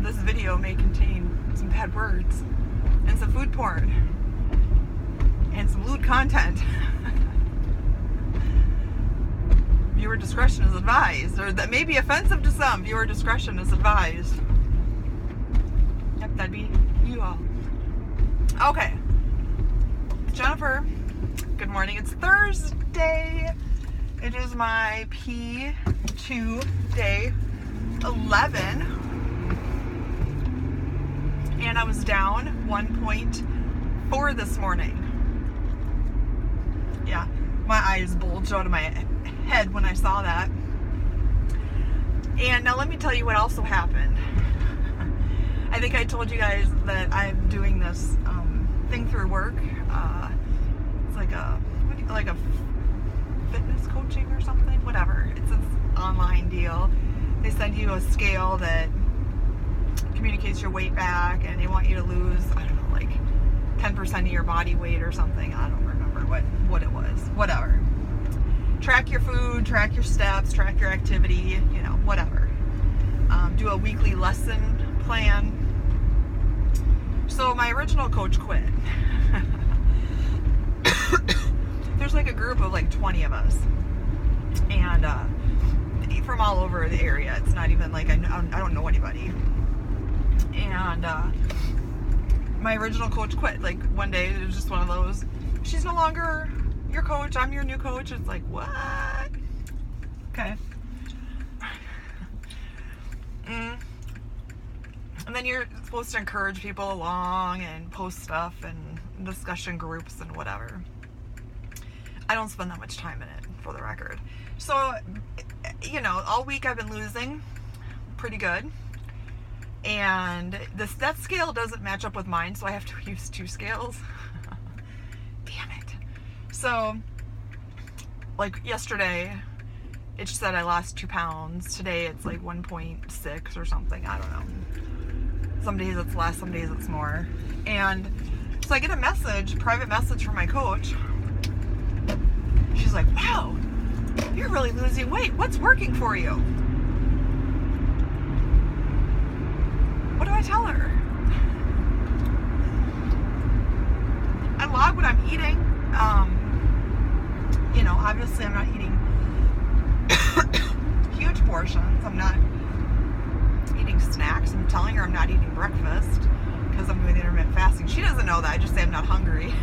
this video may contain some bad words and some food porn and some lewd content. Viewer discretion is advised, or that may be offensive to some. Viewer discretion is advised. Yep, that'd be you all. Okay. Jennifer, good morning. It's Thursday. It is my P2d11. And I was down 1.4 this morning. Yeah, my eyes bulged out of my head when I saw that. And now let me tell you what also happened. I think I told you guys that I'm doing this thing through work. It's like a fitness coaching or something, whatever. It's this online deal. They send you a scale that communicates your weight back, and they want you to lose, I don't know, like 10% of your body weight or something. I don't remember what it was. Whatever. Track your food, track your steps, track your activity, you know, whatever. Do a weekly lesson plan. So my original coach quit. There's like a group of like 20 of us, and from all over the area. It's not even like I don't know anybody. And my original coach quit. Like one day it was just one of those, she's no longer your coach, I'm your new coach. It's like, what? Okay. And then you're supposed to encourage people along and post stuff and discussion groups and whatever. I don't spend that much time in it, for the record. So, you know, all week I've been losing pretty good. And that scale doesn't match up with mine, so I have to use two scales. Damn it. So, like yesterday, it said I lost 2 pounds. Today it's like 1.6 or something. I don't know. Some days it's less, some days it's more. And so I get a private message from my coach. She's like, wow, you're really losing weight. What's working for you? What do I tell her? I log what I'm eating. You know, obviously I'm not eating huge portions. I'm not eating snacks. I'm telling her I'm not eating breakfast because I'm doing intermittent fasting. She doesn't know that. I just say I'm not hungry.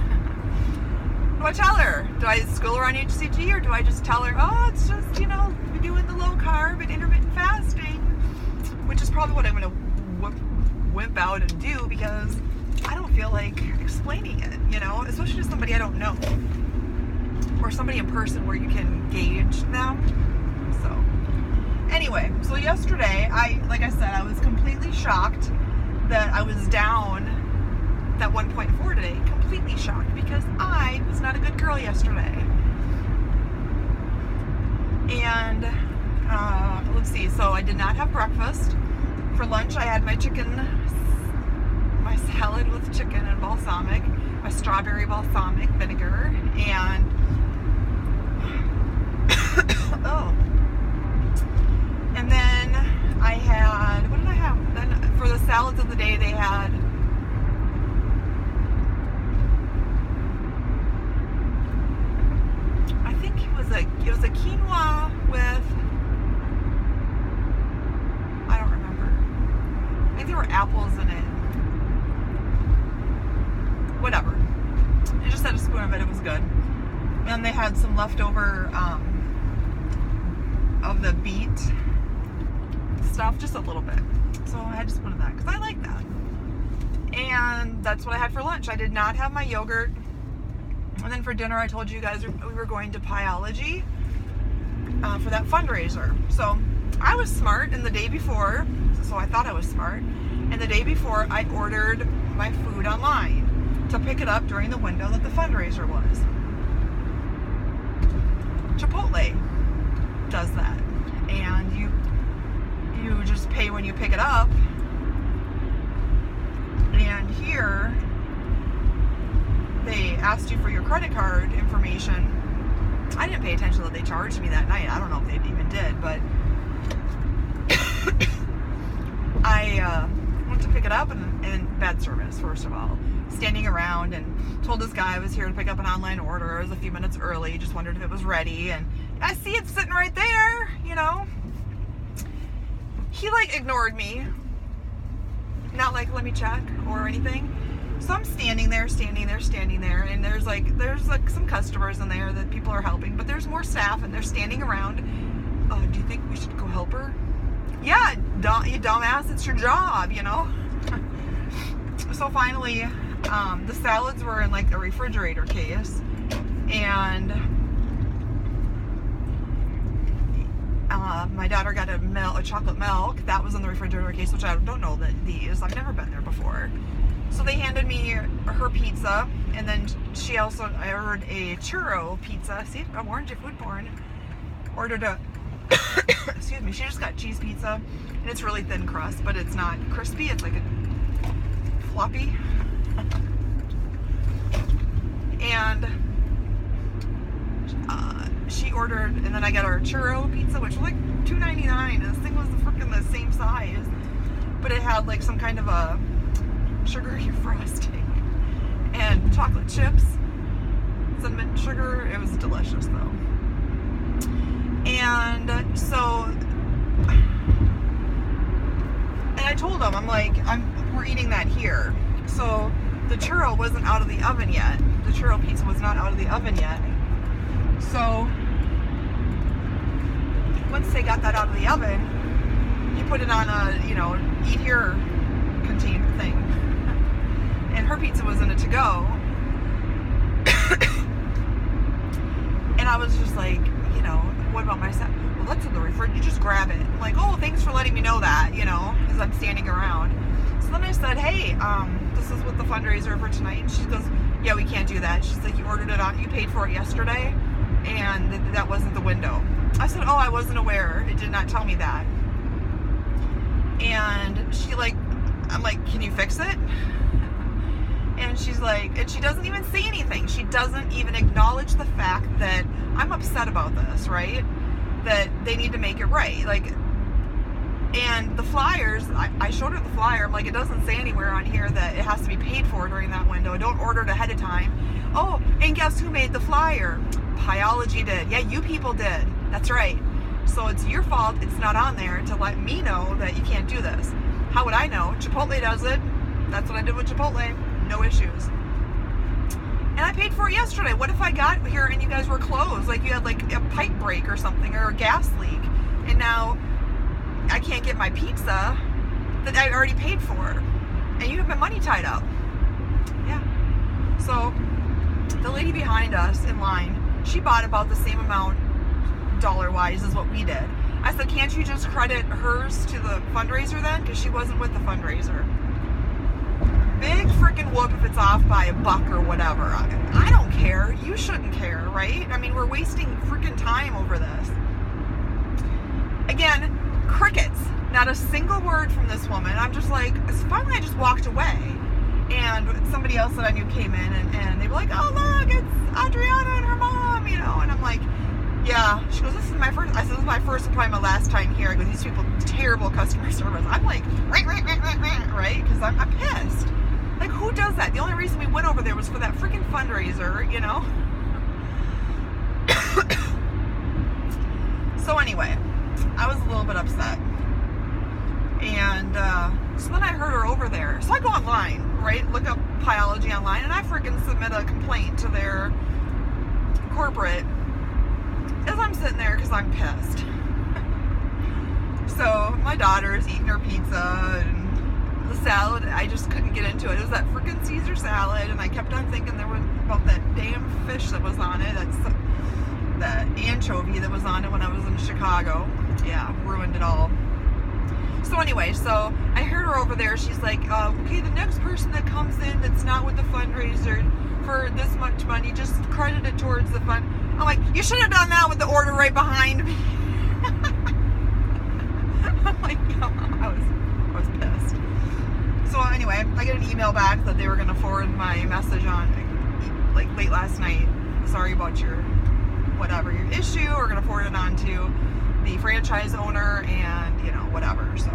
What do I tell her? Do I school her on HCG, or do I just tell her, oh, it's just, you know, we're doing the low carb and intermittent fasting, which is probably what I'm going to wimp out and do, because I don't feel like explaining it, you know, especially to somebody I don't know, or somebody in person where you can gauge them. So anyway, so yesterday, like I said, I was completely shocked that I was down that 1.4 today. Completely shocked, because I was not a good girl yesterday. And let's see, so I did not have breakfast. For lunch I had my salad with chicken and balsamic, my strawberry balsamic vinegar, and and then I had, what did I have? Then for the salads of the day, they had it was a quinoa with, I don't remember. I think there were apples in it. Whatever. I just had a spoon of it. It was good. And they had some leftover of the beet stuff, just a little bit. So I had a spoon of that because I like that. And that's what I had for lunch. I did not have my yogurt. And then for dinner, I told you guys we were going to Pyology for that fundraiser. So I was smart, and the day before, so I thought I was smart, and the day before I ordered my food online to pick it up during the window that the fundraiser was. Chipotle does that, and you just pay when you pick it up. And here they asked you for your credit card information. I didn't pay attention that they charged me that night. I don't know if they even did, but I bad service, first of all. Standing around, and told this guy I was here to pick up an online order. I was a few minutes early, just wondered if it was ready, and I see it sitting right there, you know. He like ignored me, not like let me check or anything. So I'm standing there, and there's like some customers in there that people are helping, but there's more staff, and they're standing around. Do you think we should go help her? Yeah, you dumbass, it's your job, you know. So finally, the salads were in like a refrigerator case, and my daughter got a chocolate milk that was in the refrigerator case, which I don't know these. I've never been there before. So they handed me her pizza, and then I ordered a churro pizza. See, I'm warned you, food porn. Ordered a, excuse me, she just got cheese pizza, and it's really thin crust, but it's not crispy. It's like a floppy. And she ordered, and then I got her churro pizza, which was like $2.99, and this thing was freaking the same size, but it had like some kind of a sugary frosting and chocolate chips, cinnamon sugar. It was delicious though. And so, and I told him, I'm like, we're eating that here. So the churro wasn't out of the oven yet. The churro pizza was not out of the oven yet. So once they got that out of the oven, you put it on a, you know, eat here container thing. And her pizza was in a to-go. And I was just like, you know, what about my set? Well, that's in the refrigerator. You just grab it. I'm like, oh, thanks for letting me know that, you know, because I'm standing around. So then I said, hey, this is with the fundraiser for tonight. And she goes, yeah, we can't do that. She's like, you ordered it on, you paid for it yesterday, and that wasn't the window. I said, oh, I wasn't aware. It did not tell me that. And she like, I'm like, can you fix it? And she's like, and she doesn't even say anything. She doesn't even acknowledge the fact that I'm upset about this, right? That they need to make it right. Like, and the flyers, I showed her the flyer. I'm like, it doesn't say anywhere on here that it has to be paid for during that window. Don't order it ahead of time. Oh, and guess who made the flyer? Biology did. Yeah, you people did. That's right. So it's your fault it's not on there to let me know that you can't do this. How would I know? Chipotle does it. That's what I did with Chipotle. No issues. And I paid for it yesterday. What if I got here and you guys were closed? Like you had like a pipe break or something, or a gas leak, and now I can't get my pizza that I already paid for, and you have my money tied up. Yeah. So the lady behind us in line, she bought about the same amount dollar-wise as what we did. I said, can't you just credit hers to the fundraiser then? Because she wasn't with the fundraiser. Big freaking whoop if it's off by $1 or whatever. I don't care. You shouldn't care, right? I mean, we're wasting freaking time over this. Again, crickets. Not a single word from this woman. I'm just like, finally I just walked away. And somebody else that I knew came in, and they were like, oh look, it's Adriana and her mom, you know. And I'm like, yeah. She goes, this is my first. I said, this is my first and probably my last time here. I go, these people, terrible customer service. I'm like, right? Because I'm pissed. Like, who does that? The only reason we went over there was for that freaking fundraiser, you know? So anyway, I was a little bit upset. And so then I heard her over there. So I go online, right? Look up Pyology online, and I freaking submit a complaint to their corporate as I'm sitting there because I'm pissed. So my daughter's eating her pizza, and the salad, I just couldn't get into it. It was that freaking Caesar salad, and I kept on thinking there was about that damn fish that was on it. That's that anchovy that was on it when I was in Chicago. Yeah, ruined it all. So anyway, so I heard her over there. She's like, okay, the next person that comes in that's not with the fundraiser for this much money, just credit it towards the fund. I'm like, you should have done that with the order right behind me. I'm like, I was pissed. So anyway, I get an email back that they were going to forward my message on, like, late last night. Sorry about your issue. We're going to forward it on to the franchise owner and, you know, whatever. So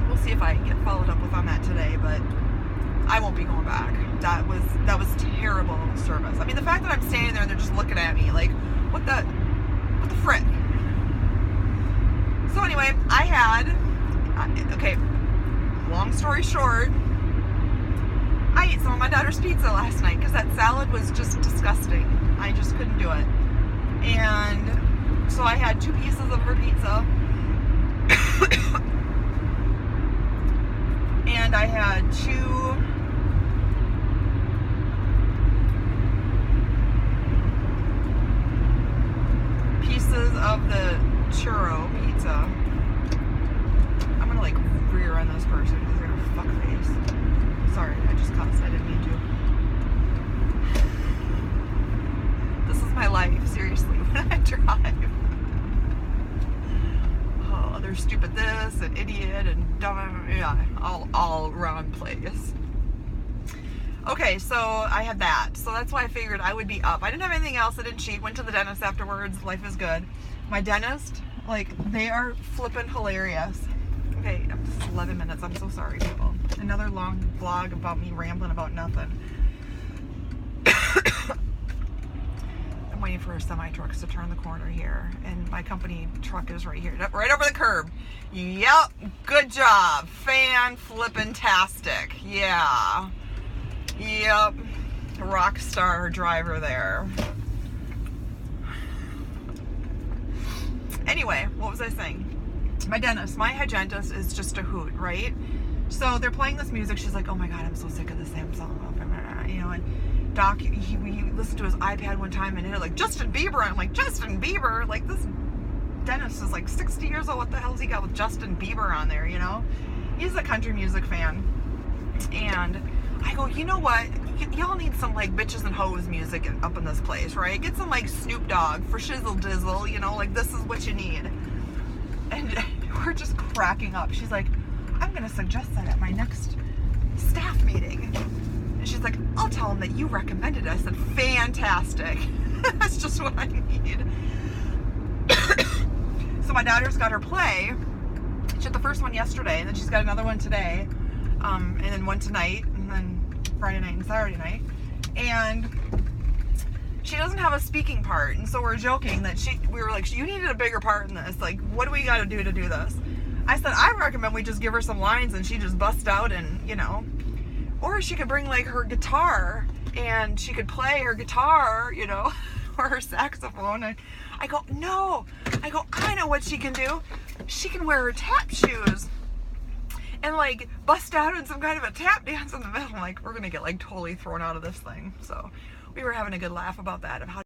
we'll see if I get followed up with on that today. But I won't be going back. That was terrible service. I mean, the fact that I'm standing there and they're just looking at me like, what the frick? So anyway, okay, long story short, I ate some of my daughter's pizza last night because that salad was just disgusting. I just couldn't do it. And so I had 2 pieces of her pizza. And I had 2 pieces of the churro pizza. I'm gonna like rear end this person because they're a fuck face. Sorry, I just cussed. I didn't mean to. This is my life, seriously, when I drive. Oh, they're stupid this and idiot and dumb. Yeah, all wrong place. Okay, so I had that. So that's why I figured I would be up. I didn't have anything else. I didn't cheat. Went to the dentist afterwards. Life is good. My dentist, like, they are flippin' hilarious. Okay, this is 11 minutes. I'm so sorry, people. Another long vlog about me rambling about nothing. I'm waiting for semi-trucks to turn the corner here, and my company truck is right here, right over the curb. Yep, good job. Fan-flippin-tastic. Yeah. Yep, rock star driver there. Anyway, what was I saying? My dentist, my hygienist is just a hoot, right? So they're playing this music. She's like, oh my God, I'm so sick of the same song. You know, and Doc, he listened to his iPad one time and it had like Justin Bieber. I'm like, Justin Bieber? Like, this dentist is like 60 years old. What the hell's he got with Justin Bieber on there, you know? He's a country music fan. And I go, you know what? Y'all need some like bitches and hoes music up in this place, right? Get some like Snoop Dogg for shizzle dizzle, you know, like this is what you need. And we're just cracking up. She's like, I'm gonna suggest that at my next staff meeting. And she's like, I'll tell them that you recommended us. And fantastic. That's just what I need. So my daughter's got her play. She had the first one yesterday, and then she's got another one today, and then one tonight, and then Friday night and Saturday night. And she doesn't have a speaking part, and so we're joking that we were like, you needed a bigger part in this. Like, what do we got to do this? I said, I recommend we just give her some lines and she just busts out and, you know, or she could bring like her guitar and she could play her guitar, you know, or her saxophone. And I go, no. I know what she can do. She can wear her tap shoes and like bust out in some kind of a tap dance in the middle. Like, we're gonna get like totally thrown out of this thing. So we were having a good laugh about that, of how